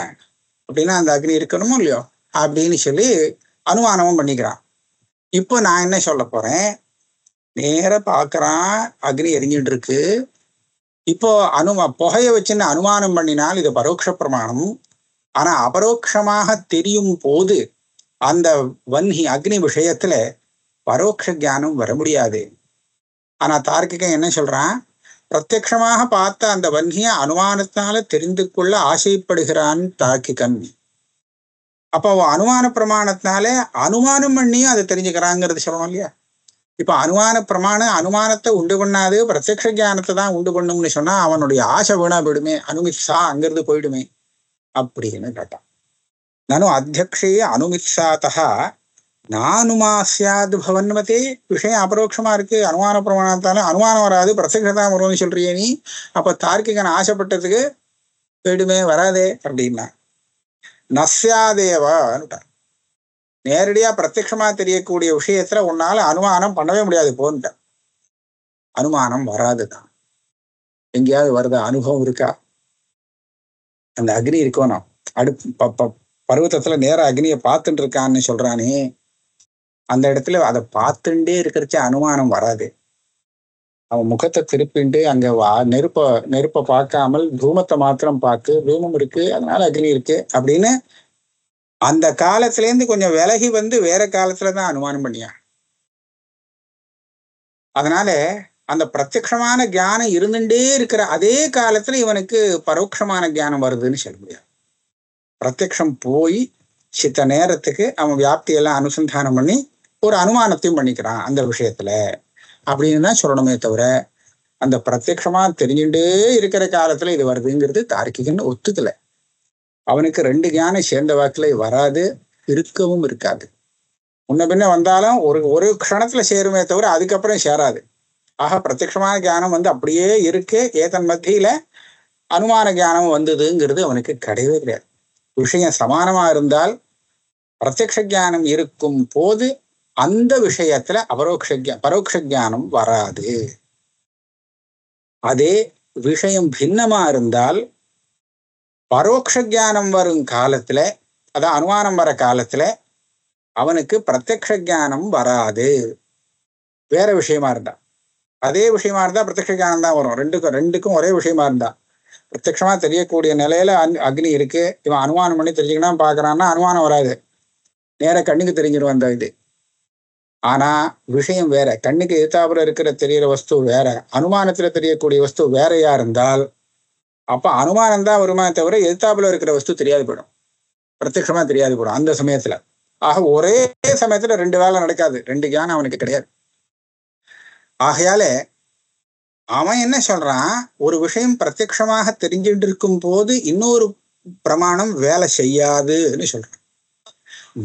Speaker 2: அப்படின்னா அந்த அக்னி இருக்கணுமோ இல்லையோ அப்படின்னு சொல்லி அனுமானமும் பண்ணிக்கிறான். இப்போ நான் என்ன சொல்ல போறேன், நேர பாக்குறான் அக்னி எரிஞ்சிட்டு இருக்கு. இப்போ புகையை வச்சுன்னு அனுமானம் பண்ணினால் இது பரோட்ச பிரமாணம். ஆனா அபரோக்ஷமாக தெரியும் போது அந்த வன்னி அக்னி விஷயத்துல பரோட்ச ஞானம் வர முடியாது. ஆனா தார்க்கிகன் என்ன சொல்றான், பிரத்யக்ஷமாக பார்த்த அந்த வன்னிய அனுமானத்தினால தெரிந்து கொள்ள ஆசைப்படுகிறான் தார்க்கிகன். அப்போ அனுமான பிரமாணத்தினாலே அனுமானம் பண்ணியும் அதை தெரிஞ்சுக்கிறாங்கிறது சொல்லணும் இல்லையா? இப்ப அனுமானத்தை உண்டு பண்ணாது, பிரத்யக்ஷ ஞானத்தை தான் உண்டு பண்ணும்னு சொன்னா அவனுடைய ஆசை வீணா போயிடுமே, அனுமித்சா அங்கிருந்து போயிடுமே அப்படின்னு கேட்டான். நானும் அத்தியக்ஷே அனுமித்சாத்தா நானுமாசியாது பவன்மதே. விஷயம் அபரோக்ஷமா இருக்கு, அனுமான பிரமாணத்தால அனுமானம் வராது, பிரத்யக்ஷதான் வரும்னு சொல்றியே நீ, அப்ப தார்க்கிகன் ஆசைப்பட்டதுக்கு போயிடுமே, வராதே அப்படின்னா. நஸ்யாதேவான்னுட்டான். நேரடியா பிரத்யக்ஷமா தெரியக்கூடிய விஷயத்துல உன்னால அனுமானம் பண்ணவே முடியாது போன்ட்ட. அனுமானம் வராதுதான். எங்கேயாவது வருதா? அனுபவம் இருக்கா? அந்த அக்னி இருக்கணும், பர்வத்தத்துல நேர அக்னியை பார்த்துட்டு இருக்கான்னு சொல்றானே, அந்த இடத்துல அதை பார்த்துட்டே இருக்கிறச்ச அனுமானம் வராது. அவன் முகத்தை திருப்பிண்டு அங்க நெருப்ப பார்க்காமல் தூமத்தை மாத்திரம் பார்த்து, தூமம் இருக்கு அதனால அக்னி இருக்கு அப்படின்னு அந்த காலத்துல இருந்து கொஞ்சம் விலகி வந்து வேற காலத்துலதான் அனுமானம் பண்ணியா. அதனால அந்த பிரத்யக்ஷமான ஞானம் இருந்துட்டே இருக்கிற அதே காலத்துல இவனுக்கு பரோட்சமான ஞானம் வருதுன்னு சொல்ல முடியாது. பிரத்யக்ஷம் போய் சித்த நேரத்துக்கு அவன் வியாப்தியெல்லாம் அனுசந்தானம் பண்ணி ஒரு அனுமானத்தையும் பண்ணிக்கிறான் அந்த விஷயத்துல அப்படின்னு தான் சொல்லணுமே தவிர, அந்த பிரத்யக்ஷமா தெரிஞ்சுட்டே இருக்கிற காலத்துல இது வருதுங்கிறது தார்க்கிகன்னு ஒத்துக்கல. அவனுக்கு 2 ஞானம் சேர்ந்த வாக்குல வராது, இருக்கவும் இருக்காது. முன்ன பின்ன வந்தாலும் ஒரு க்ஷணத்துல சேருமே தவிர அதுக்கப்புறம் சேராது. ஆக பிரத்யக்ஷமான ஞானம் வந்து அப்படியே இருக்கு, ஏதன் மத்தியில அனுமான ஞானம் வந்ததுங்கிறது அவனுக்கு கிடையவே கிடையாது. விஷயம் சமானமா இருந்தால் பிரத்யக்ஷ ஞானம் இருக்கும் போது அந்த விஷயத்துல பரோட்ச ஞானம் வராது. அதே விஷயம் பின்னமா இருந்தால் பரோட்ச ஞானம் வரும் காலத்துல, அதான் அனுமானம் வர காலத்துல அவனுக்கு பிரத்யக்ஷ ஞானம் வராது. வேற விஷயமா இருந்தா, அதே விஷயமா இருந்தா பிரத்யக்ஷ ஞானம் தான் வரும். ரெண்டுக்கும் ஒரே விஷயமா இருந்தா, பிரத்யக்ஷமா தெரியக்கூடிய நிலையில அக்னி இருக்கு, இவன் அனுமானம் பண்ணி தெரிஞ்சுக்கணும் பாக்குறான்னா அனுமானம் வராது, நேர கண்ணுக்கு தெரிஞ்சிடும் அந்த இது. ஆனா விஷயம் வேற, கண்ணுக்கு எதிர்த்தாப்புல இருக்கிற தெரியற வஸ்து வேற, அனுமானத்துல தெரியக்கூடிய வஸ்து வேறையா இருந்தால் அப்ப அனுமானம் தான் வருமா தவிர எதிர்த்தாப்புல இருக்கிற வஸ்து தெரியாது போயிடும், பிரத்யக்ஷமா தெரியாது போயிடும் அந்த சமயத்துல. ஆக ஒரே சமயத்துல 2 வேலை நடக்காது, 2 ஞானம் அவனுக்கு கிடையாது. ஆகையால அவன் என்ன சொல்றான், ஒரு விஷயம் பிரத்யக்ஷமாக தெரிஞ்சுட்டு இருக்கும் போது இன்னொரு பிரமாணம் வேலை செய்யாதுன்னு சொல்றான்.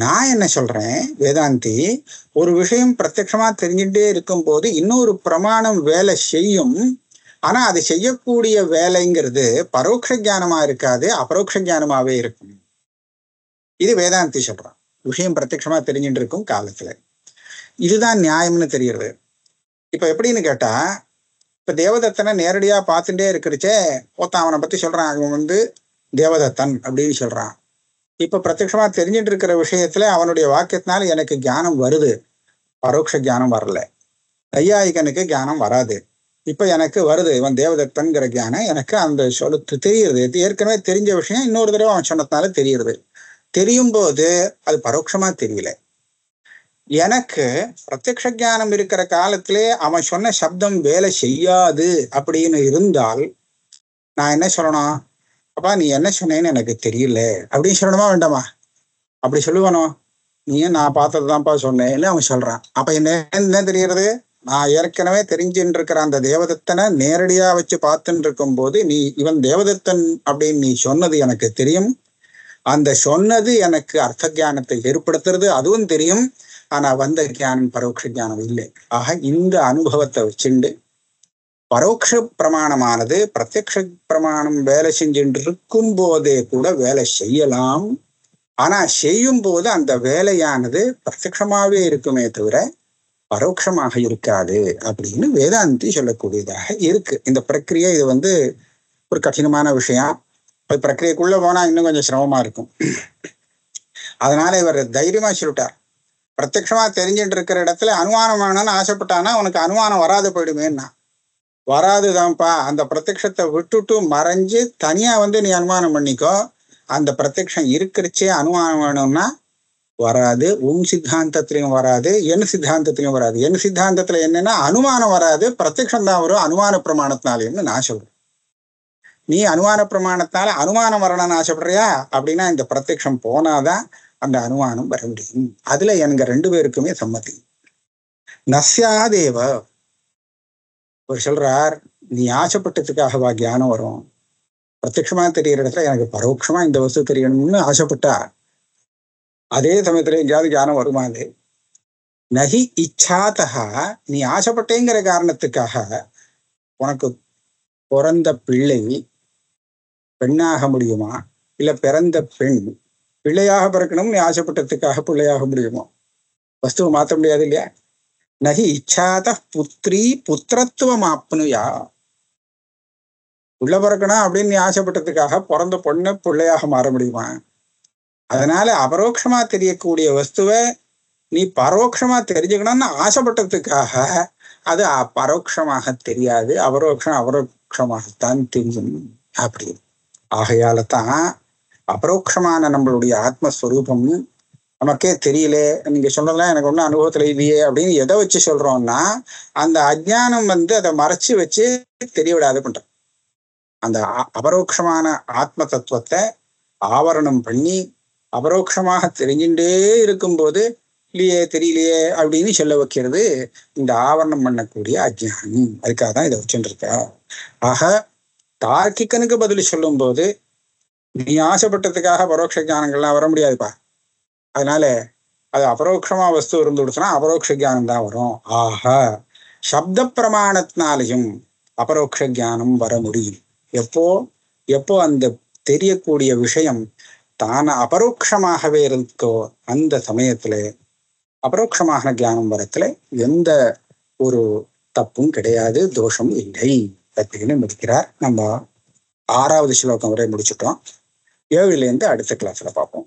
Speaker 2: நான் என்ன சொல்றேன், வேதாந்தி, ஒரு விஷயம் பிரத்யக்ஷமா தெரிஞ்சுட்டே இருக்கும் போது இன்னொரு பிரமாணம் வேலை செய்யும், ஆனா அது செய்யக்கூடிய வேலைங்கிறது பரோட்ச ஞானமா இருக்காது, அபரோக்ஷ ஞானமாவே இருக்கும். இது வேதாந்தி சொல்றான். விஷயம் பிரத்யக்ஷமா தெரிஞ்சுட்டு இருக்கும் காலத்துல இதுதான் நியாயம்னு தெரியுது. இப்ப எப்படின்னு கேட்டா, இப்ப தேவதத்தனை நேரடியா பார்த்துட்டே இருக்கிறச்சே ஒருத்தன் அவனை பத்தி சொல்றான், அவன் வந்து தேவதத்தன் அப்படின்னு சொல்றான். இப்ப பிரத்யக்ஷமா தெரிஞ்சுட்டு இருக்கிற விஷயத்துல அவனுடைய வாக்கியத்தினால எனக்கு ஞானம் வருது, பரோட்ச ஞானம் வரல. நையாயிகனுக்கு ஞானம் வராது. இப்ப எனக்கு வருது, இவன் தேவதத்தன்கிற ஞானம் எனக்கு அந்த சொல்லுக்கு தெரியுது. ஏற்கனவே தெரிஞ்ச விஷயம் இன்னொரு தடவை அவன் சொன்னதுனால தெரியுது. தெரியும் போது அது பரோட்சமா தெரியல. எனக்கு பிரத்யக்ஷ ஞானம் இருக்கிற காலத்திலே அவன் சொன்ன சப்தம் வேலை செய்யாது அப்படின்னு இருந்தால் நான் என்ன சொல்லணும், அப்பா நீ என்ன சொன்னேன்னு எனக்கு தெரியல அப்படின்னு சொல்லணுமா வேண்டாமா? அப்படி சொல்லுவானோ, நீயும் நான் பார்த்ததுதான்ப்பா சொன்னேன்னு அவன் சொல்றான். அப்ப என்ன தெரிகிறது, நான் ஏற்கனவே தெரிஞ்சுட்டு இருக்கிற அந்த தேவதத்தனை நேரடியா வச்சு பார்த்துட்டு இருக்கும் போது நீ இவன் தேவதத்தன் அப்படின்னு நீ சொன்னது எனக்கு தெரியும், அந்த சொன்னது எனக்கு அர்த்த ஞானத்தை ஏற்படுத்துறது அதுவும் தெரியும், ஆனா வந்த ஞானம் பரோட்ச ஞானம் இல்லை. ஆக இந்த அனுபவத்தை வச்சுண்டு பரோட்ச பிரமாணமானது பிரத்யக்ஷ பிரமாணம் வேலை செஞ்சுட்டு இருக்கும் போதே கூட வேலை செய்யலாம், ஆனா செய்யும் போது அந்த வேலையானது பிரத்யக்ஷமாவே இருக்குமே தவிர பரோட்சமாக இருக்காது அப்படின்னு வேதாந்தி சொல்லக்கூடியதாக இருக்கு. இந்த பிரக்கிரியை இது வந்து ஒரு கடினமான விஷயம். பிரக்கிரியக்குள்ள போனா இன்னும் கொஞ்சம் சிரமமா இருக்கும். அதனால இவர் தைரியமா சொல்லிட்டார், பிரத்யக்ஷமா தெரிஞ்சுட்டு இருக்கிற இடத்துல அனுமானம் வேணும்னு ஆசைப்பட்டானா உனக்கு அனுமானம் வராது போயிடுமேன்னா, வராதுதான்ப்பா. அந்த பிரத்யக்ஷத்தை விட்டுட்டு மறைஞ்சு தனியா வந்து நீ அனுமானம் பண்ணிக்கோ, அந்த பிரத்யக்ஷம் இருக்கிறச்சே அனுமானம் வேணும்னா வராது. உன் சித்தாந்தத்திலையும் வராது, என் சித்தாந்தத்திலையும் வராது. என் சித்தாந்தத்துல என்னன்னா அனுமானம் வராது, பிரத்யக்ஷம் தான் வரும் அனுமான பிரமாணத்தினாலேன்னு நான் சொல்றேன். நீ அனுமான பிரமாணத்தினால அனுமானம் வரணும்னு ஆசைப்படுறியா அப்படின்னா இந்த பிரத்யக்ஷம் போனாதான் அந்த அனுமானம் வர முடியும். அதுல எங்க 2 பேருக்குமே சம்மதி. நஸ்யாதேவ அவர் சொல்றார், நீ ஆசைப்பட்டதுக்காகவா ஞானம் வரும்? பிரத்யக்ஷமா தெரிகிற இடத்துல எனக்கு பரோட்சமா இந்த வஸ்து தெரியணும்னு ஆசைப்பட்டா அதே சமயத்துல எங்கேயாவது ஞானம் வருமாது? நகி இச்சாதா, நீ ஆசைப்பட்டேங்கிற காரணத்துக்காக உனக்கு பிறந்த பிள்ளை பெண்ணாக முடியுமா? இல்ல பிறந்த பெண் பிள்ளையாக பிறக்கணும் நீ ஆசைப்பட்டதுக்காக பிள்ளையாக முடியுமா? வஸ்துவை மாற்ற முடியாது இல்லையா? நகி இச்சாத புத்திரி புத்திரத்துவம் ஆப்னுயா, உள்ள பிறக்கணும் அப்படின்னு நீ ஆசைப்பட்டதுக்காக பிறந்த பொண்ணு பிள்ளையாக மாற முடியுமா? அதனால அபரோக்ஷமா தெரியக்கூடிய வஸ்துவை நீ பரோட்சமா தெரிஞ்சுக்கணும்னு ஆசைப்பட்டதுக்காக அது பரோட்சமாக தெரியாது, அபரோக்ஷமாகத்தான் தெரியும் அப்படி. ஆகையால தான் அபரோக்ஷமான நம்மளுடைய ஆத்மஸ்வரூபம் நமக்கே தெரியல, நீங்க சொல்றதெல்லாம் எனக்கு ஒன்றும் அனுபவத்துல இல்லையே அப்படின்னு எதை வச்சு சொல்றோம்னா, அந்த அஜ்ஞானம் அதை மறைச்சு வச்சு தெரிய விடாது பண்றோம். அந்த அபரோக்ஷமான ஆத்ம தத்துவத்தை ஆவரணம் பண்ணி அபரோக்ஷமாக தெரிஞ்சுட்டே இருக்கும்போது இல்லையே தெரியலையே அப்படின்னு சொல்ல வைக்கிறது இந்த ஆவரணம் பண்ணக்கூடிய அஜ்ஞானம். அதுக்காக தான் இதை வச்சுருக்கா. ஆக தார்க்கிகனுக்கு பதில் சொல்லும் போது நீ ஆசைப்பட்டதுக்காக பரோட்ச ஜானங்கள்லாம் வர முடியாதுப்பா. அதனால அது அபரோக்ஷமா வஸ்து இருந்துடுச்சுன்னா அபரோக்ஷ ஜானம் தான் வரும். ஆக சப்த பிரமாணத்தினாலையும் அபரோக்ஷ ஜானம் வர முடியும். எப்போ அந்த தெரியக்கூடிய விஷயம் தான அபரோக்ஷமாகவே இருக்கோ அந்த சமயத்துல அபரோக்ஷமான ஞானம் வரத்துல எந்த ஒரு தப்பும் கிடையாது, தோஷம் இல்லை அப்படின்னு முடிக்கிறார். நம்ம 6வது ஸ்லோகம் வரை முடிச்சுட்டோம். 7லேருந்து அடுத்த கிளாஸ்ல பார்ப்போம்.